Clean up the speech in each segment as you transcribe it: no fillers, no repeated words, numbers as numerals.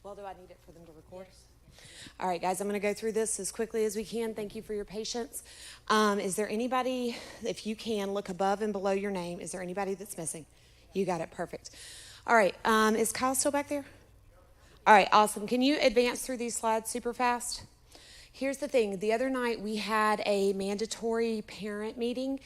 Well, do I need it for them to record? All right, guys, I'm going to go through this as quickly as we can. Thank you for your patience. Is there anybody, if you can, look above and below your name. Is there anybody that's missing? You got it. Perfect. All right. Is Kyle still back there? All right, awesome. Can you advance through these slides super fast? Here's the thing. The other night we had a mandatory parent meeting,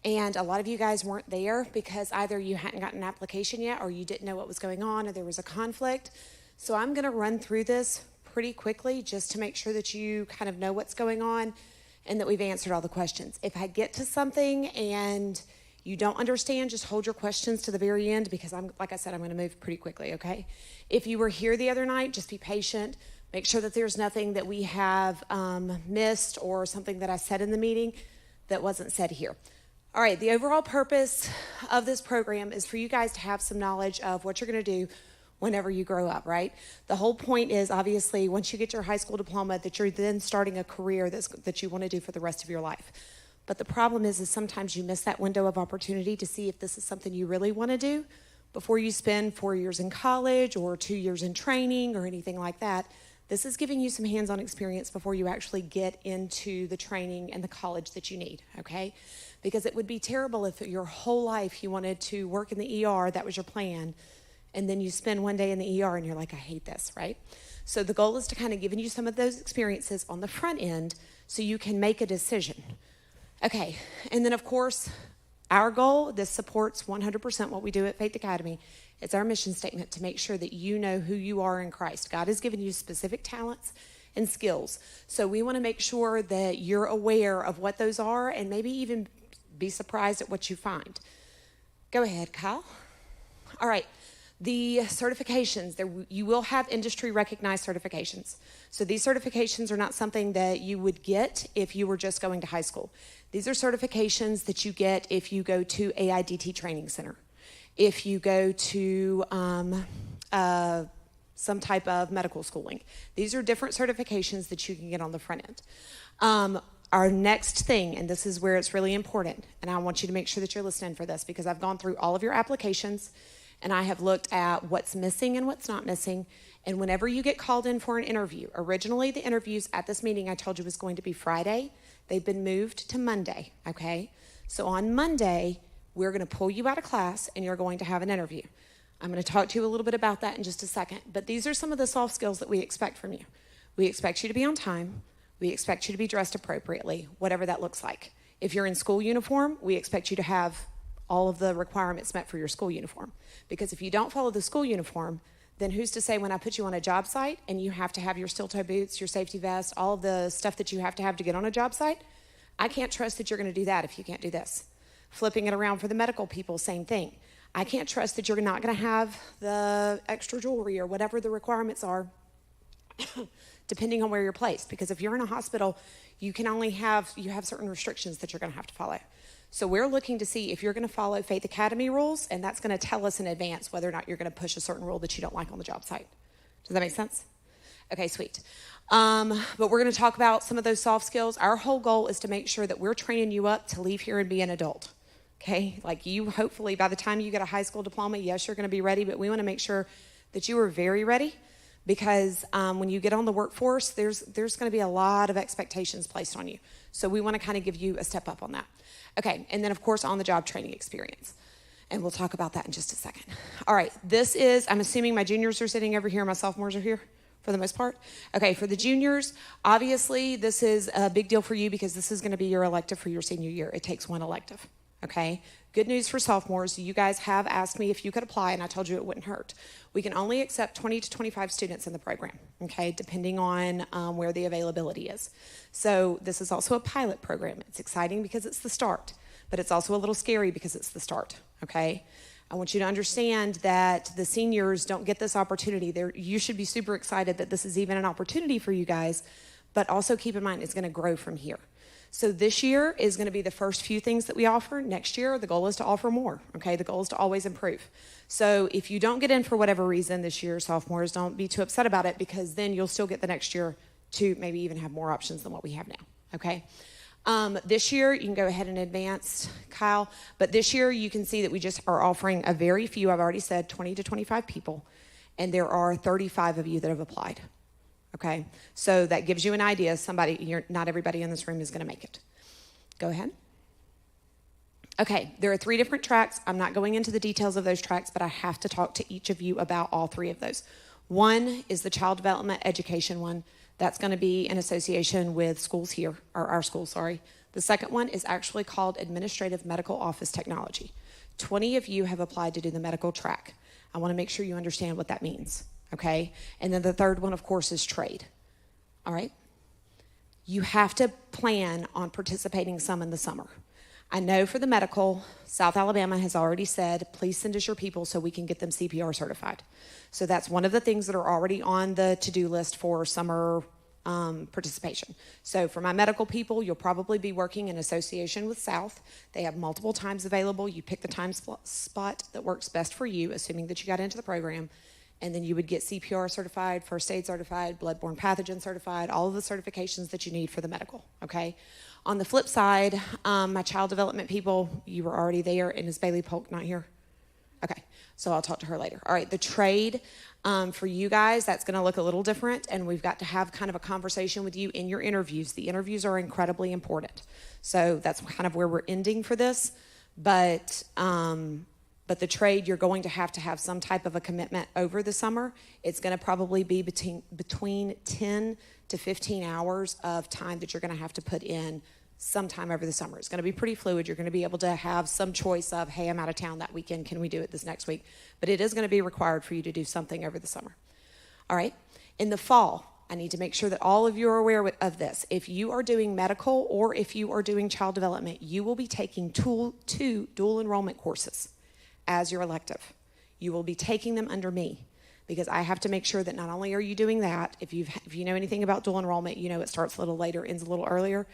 and a lot of you guys weren't there because either you hadn't gotten an application yet or you didn't know what was going on or there was a conflict. So I'm going to run through this pretty quickly just to make sure that you kind of know what's going on and that we've answered all the questions. If I get to something and you don't understand, just hold your questions to the very end because like I said, I'm going to move pretty quickly, okay? If you were here the other night, just be patient. Make sure that there's nothing that we have missed or something that I said in the meeting that wasn't said here. All right, the overall purpose of this program is for you guys to have some knowledge of what you're going to do whenever you grow up, right? The whole point is, obviously, once you get your high school diploma, that you're then starting a career that you want to do for the rest of your life. But the problem is sometimes you miss that window of opportunity to see if this is something you really want to do before you spend 4 years in college or 2 years in training or anything like that. This is giving you some hands-on experience before you actually get into the training and the college that you need, okay? Because it would be terrible if your whole life you wanted to work in the ER, that was your plan, and then you spend one day in the ER and you're like, I hate this, right? So the goal is to kind of give you some of those experiences on the front end so you can make a decision. Okay, and then of course, our goal, this supports 100% what we do at Faith Academy. It's our mission statement to make sure that you know who you are in Christ. God has given you specific talents and skills. So we want to make sure that you're aware of what those are and maybe even be surprised at what you find. Go ahead, Kyle. All right. The certifications, you will have industry recognized certifications. So these certifications are not something that you would get if you were just going to high school. These are certifications that you get if you go to AIDT Training Center, if you go to some type of medical schooling. These are different certifications that you can get on the front end. Our next thing, and this is where it's really important, and I want you to make sure that you're listening for this because I've gone through all of your applications and I have looked at what's missing and what's not missing. And whenever you get called in for an interview, originally the interviews at this meeting I told you was going to be Friday. They've been moved to Monday, okay? So on Monday, we're going to pull you out of class and you're going to have an interview. I'm going to talk to you a little bit about that in just a second. But these are some of the soft skills that we expect from you. We expect you to be on time. We expect you to be dressed appropriately, whatever that looks like. If you're in school uniform, we expect you to have all of the requirements met for your school uniform. Because if you don't follow the school uniform, then who's to say when I put you on a job site and you have to have your steel-toe boots, your safety vest, all of the stuff that you have to get on a job site, I can't trust that you're going to do that if you can't do this. Flipping it around for the medical people, same thing. I can't trust that you're not going to have the extra jewelry or whatever the requirements are depending on where you're placed. Because if you're in a hospital, you have certain restrictions that you're going to have to follow. So we're looking to see if you're going to follow Faith Academy rules, and that's going to tell us in advance whether or not you're going to push a certain rule that you don't like on the job site. Does that make sense? Okay, sweet. But we're going to talk about some of those soft skills. Our whole goal is to make sure that we're training you up to leave here and be an adult. Okay? Like you, hopefully, by the time you get a high school diploma, yes, you're going to be ready, but we want to make sure that you are very ready because when you get on the workforce, there's going to be a lot of expectations placed on you. So we want to kind of give you a step up on that. Okay, and then, of course, on-the-job training experience. And we'll talk about that in just a second. All right, this is, I'm assuming my juniors are sitting over here, my sophomores are here for the most part. Okay, for the juniors, obviously, this is a big deal for you because this is going to be your elective for your senior year. It takes one elective, okay? Good news for sophomores. You guys have asked me if you could apply, and I told you it wouldn't hurt. We can only accept 20 to 25 students in the program, okay, depending on where the availability is. So this is also a pilot program. It's exciting because it's the start, but it's also a little scary because it's the start, okay? I want you to understand that the seniors don't get this opportunity. You should be super excited that this is even an opportunity for you guys, but also keep in mind it's going to grow from here. So this year is going to be the first few things that we offer. Next year, the goal is to offer more, okay? The goal is to always improve. So if you don't get in for whatever reason this year, sophomores, don't be too upset about it because then you'll still get the next year to maybe even have more options than what we have now, okay? This year, you can go ahead and advance, Kyle, but this year you can see that we just are offering a very few, I've already said 20 to 25 people, and there are 35 of you that have applied. Okay, so that gives you an idea. Not everybody in this room is going to make it. Go ahead. Okay, there are 3 different tracks. I'm not going into the details of those tracks, but I have to talk to each of you about all 3 of those. One is the child development education one. That's going to be in association with schools here, or our school, sorry. The second one is actually called Administrative Medical Office Technology. 20 of you have applied to do the medical track. I want to make sure you understand what that means, okay? And then the third one, of course, is trade, all right? You have to plan on participating some in the summer. I know for the medical, South Alabama has already said, please send us your people so we can get them CPR certified. So that's one of the things that are already on the to-do list for summer participation. So for my medical people, you'll probably be working in association with South. They have multiple times available. You pick the time spot that works best for you, assuming that you got into the program, and then you would get CPR certified, first aid certified, bloodborne pathogen certified, all of the certifications that you need for the medical, okay? On the flip side, my child development people, you were already there, and is Bailey Polk not here? Okay, so I'll talk to her later. All right, the trade for you guys, that's going to look a little different, and we've got to have kind of a conversation with you in your interviews. The interviews are incredibly important. So that's kind of where we're ending for this. But the trade, you're going to have some type of a commitment over the summer. It's going to probably be between 10 to 15 hours of time that you're going to have to put in sometime over the summer. It's going to be pretty fluid. You're going to be able to have some choice of, hey, I'm out of town that weekend. Can we do it this next week? But it is going to be required for you to do something over the summer. All right. In the fall, I need to make sure that all of you are aware of this. If you are doing medical or if you are doing child development, you will be taking 2 dual enrollment courses as your elective. You will be taking them under me because I have to make sure that not only are you doing that, if you know anything about dual enrollment, you know it starts a little later, ends a little earlier.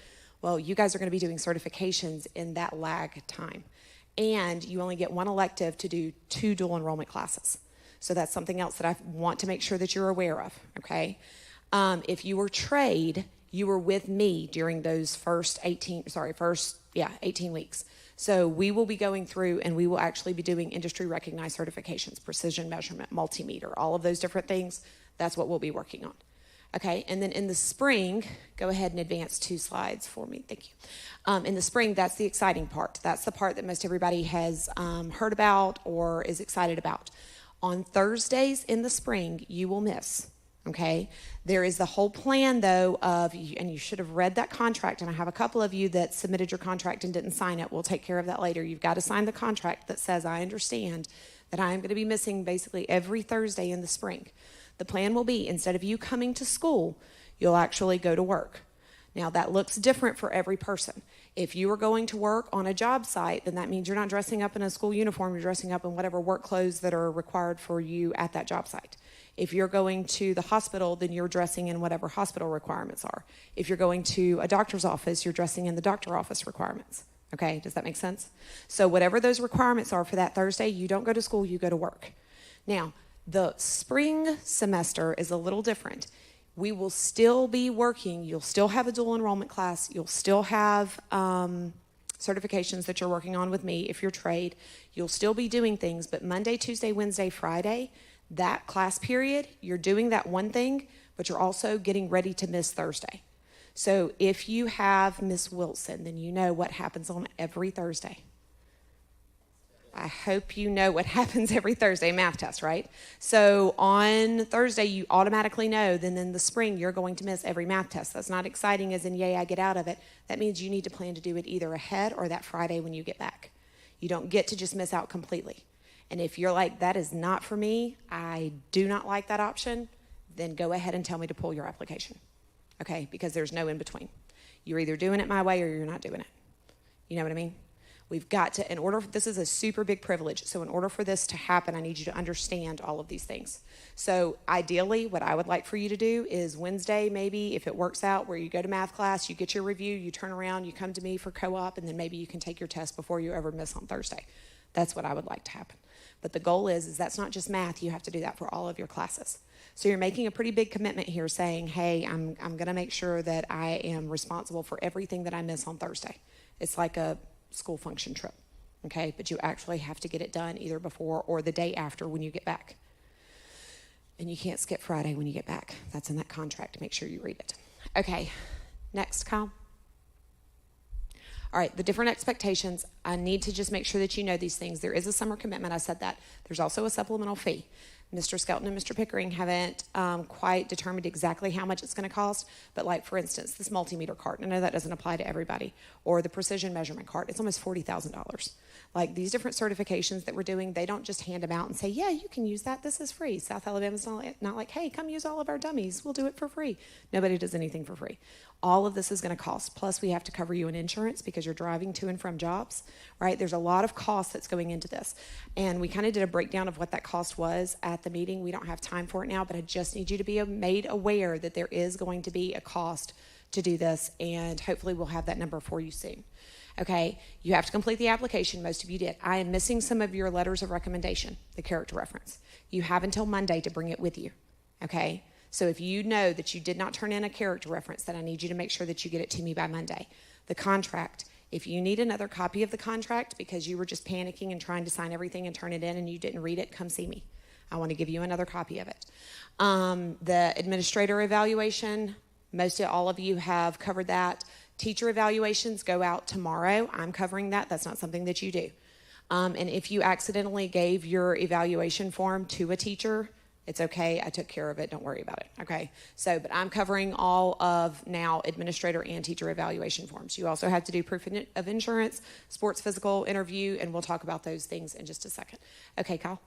Well, you guys are going to be doing certifications in that lag time. And you only get 1 elective to do 2 dual enrollment classes. So that's something else that I want to make sure that you're aware of, okay? If you were trade, you were with me during those first 18 weeks. So we will be going through and we will actually be doing industry recognized certifications, precision measurement, multimeter, all of those different things. That's what we'll be working on. Okay, and then in the spring, go ahead and advance 2 slides for me. Thank you. In the spring, that's the exciting part. That's the part that most everybody has heard about or is excited about. On Thursdays in the spring, you will miss, okay? There is the whole plan, though, and you should have read that contract, and I have a couple of you that submitted your contract and didn't sign it. We'll take care of that later. You've got to sign the contract that says, I understand that I am going to be missing basically every Thursday in the spring. The plan will be, instead of you coming to school, you'll actually go to work. Now, that looks different for every person. If you are going to work on a job site, then that means you're not dressing up in a school uniform. You're dressing up in whatever work clothes that are required for you at that job site. If you're going to the hospital, then you're dressing in whatever hospital requirements are. If you're going to a doctor's office, you're dressing in the doctor office requirements. Okay, does that make sense? So whatever those requirements are for that Thursday, you don't go to school, you go to work. Now, the spring semester is a little different. We will still be working. You'll still have a dual enrollment class. You'll still have certifications that you're working on with me if you're trade. You'll still be doing things, but Monday, Tuesday, Wednesday, Friday, that class period, you're doing that one thing, but you're also getting ready to miss Thursday. So if you have Miss Wilson, then you know what happens on every Thursday. I hope you know what happens every Thursday, math test, right? So on Thursday, you automatically know, then in the spring, you're going to miss every math test. That's not exciting as in, yay, I get out of it. That means you need to plan to do it either ahead or that Friday when you get back. You don't get to just miss out completely. And if you're like, that is not for me, I do not like that option, then go ahead and tell me to pull your application, okay? Because there's no in between. You're either doing it my way or you're not doing it. You know what I mean? We've got to, this is a super big privilege. So in order for this to happen, I need you to understand all of these things. So ideally, what I would like for you to do is Wednesday, maybe, if it works out, where you go to math class, you get your review, you turn around, you come to me for co-op, and then maybe you can take your test before you ever miss on Thursday. That's what I would like to happen. But the goal is that's not just math. You have to do that for all of your classes. So you're making a pretty big commitment here saying, hey, I'm going to make sure that I am responsible for everything that I miss on Thursday. It's like a school function trip, okay? But you actually have to get it done either before or the day after when you get back. And you can't skip Friday when you get back. That's in that contract. Make sure you read it. Okay, next, Kyle. All right, the different expectations. I need to just make sure that you know these things. There is a summer commitment. I said that. There's also a supplemental fee. Mr. Skelton and Mr. Pickering haven't quite determined exactly how much it's going to cost, but like, for instance, this multimeter cart, I know that doesn't apply to everybody, or the precision measurement cart, it's almost $40,000. Like, these different certifications that we're doing, they don't just hand them out and say, yeah, you can use that, this is free. South Alabama's not like, hey, come use all of our dummies, we'll do it for free. Nobody does anything for free. All of this is going to cost, plus we have to cover you in insurance because you're driving to and from jobs, right? There's a lot of cost that's going into this, and we kind of did a breakdown of what that cost was at the meeting. We don't have time for it now, but I just need you to be made aware that there is going to be a cost to do this, and hopefully we'll have that number for you soon. Okay, you have to complete the application. Most of you did. I am missing some of your letters of recommendation, the character reference. You have until Monday to bring it with you, okay? So if you know that you did not turn in a character reference, then I need you to make sure that you get it to me by Monday. The contract, if you need another copy of the contract because you were just panicking and trying to sign everything and turn it in and you didn't read it, come see me. I want to give you another copy of it. The administrator evaluation, all of you have covered that. Teacher evaluations go out tomorrow. I'm covering that. That's not something that you do. And if you accidentally gave your evaluation form to a teacher, it's okay. I took care of it. Don't worry about it. Okay. So, but I'm covering all of now administrator and teacher evaluation forms. You also have to do proof of insurance, sports physical interview, and we'll talk about those things in just a second. Okay, Kyle.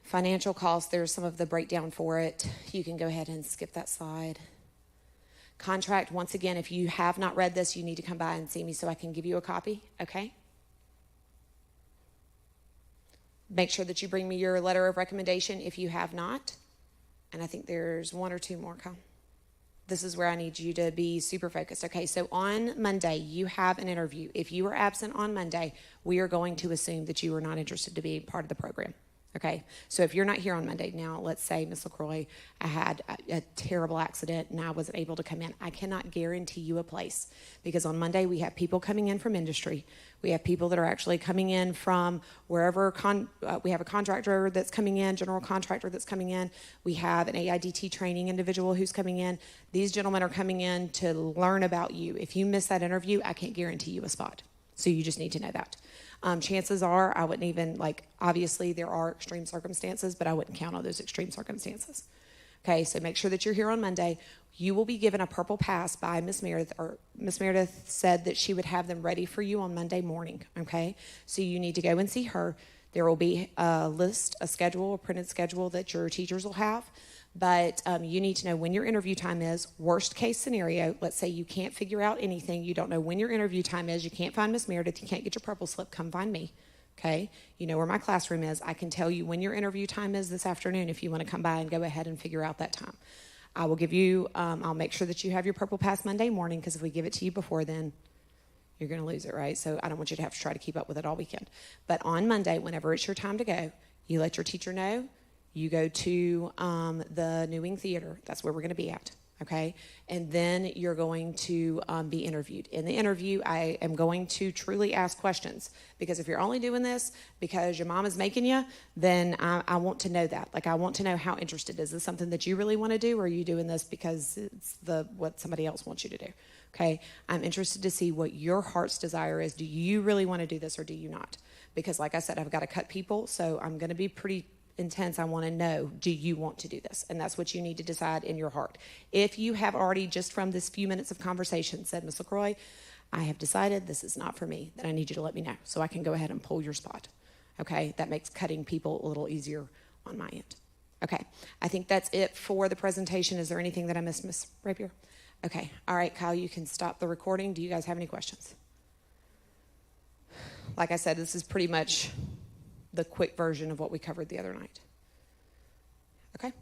Financial costs, there's some of the breakdown for it. You can go ahead and skip that slide. Contract, once again, if you have not read this, you need to come by and see me so I can give you a copy, okay? Make sure that you bring me your letter of recommendation if you have not. And I think there's one or two more, Kyle. This is where I need you to be super focused. Okay, so on Monday, you have an interview. If you are absent on Monday, we are going to assume that you are not interested to be part of the program. Okay, so if you're not here on Monday, now let's say, Ms. LaCroix, I had a terrible accident and I wasn't able to come in. I cannot guarantee you a place because on Monday we have people coming in from industry. We have people that are actually coming in from wherever. We have a contractor that's coming in, general contractor that's coming in. We have an AIDT training individual who's coming in. These gentlemen are coming in to learn about you. If you miss that interview, I can't guarantee you a spot. So you just need to know that. Chances are I wouldn't even, obviously there are extreme circumstances, but I wouldn't count on those extreme circumstances. Okay, so make sure that you're here on Monday. You will be given a purple pass by Miss Meredith, or Miss Meredith said that she would have them ready for you on Monday morning, okay? So you need to go and see her. There will be a list, a schedule, a printed schedule that your teachers will have. But you need to know when your interview time is. Worst case scenario, let's say you can't figure out anything. You don't know when your interview time is. You can't find Miss Meredith. You can't get your purple slip. Come find me, okay? You know where my classroom is. I can tell you when your interview time is this afternoon if you want to come by and go ahead and figure out that time. I will give you, I'll make sure that you have your purple pass Monday morning because if we give it to you before then, you're going to lose it, right? So I don't want you to have to try to keep up with it all weekend. But on Monday, whenever it's your time to go, you let your teacher know. You go to the New Wing Theater. That's where we're going to be at, okay? And then you're going to be interviewed. In the interview, I am going to truly ask questions because if you're only doing this because your mom is making you, then I want to know that. I want to know how interested. Is this something that you really want to do, or are you doing this because it's what somebody else wants you to do, okay? I'm interested to see what your heart's desire is. Do you really want to do this or do you not? Because like I said, I've got to cut people, so I'm going to be pretty intense. I want to know, do you want to do this? And that's what you need to decide in your heart. If you have already, just from this few minutes of conversation, said, Ms. LaCroix, I have decided this is not for me, then I need you to let me know so I can go ahead and pull your spot. Okay? That makes cutting people a little easier on my end. Okay. I think that's it for the presentation. Is there anything that I missed, Ms. Rapier? Okay. All right, Kyle, you can stop the recording. Do you guys have any questions? Like I said, this is pretty much the quick version of what we covered the other night. Okay?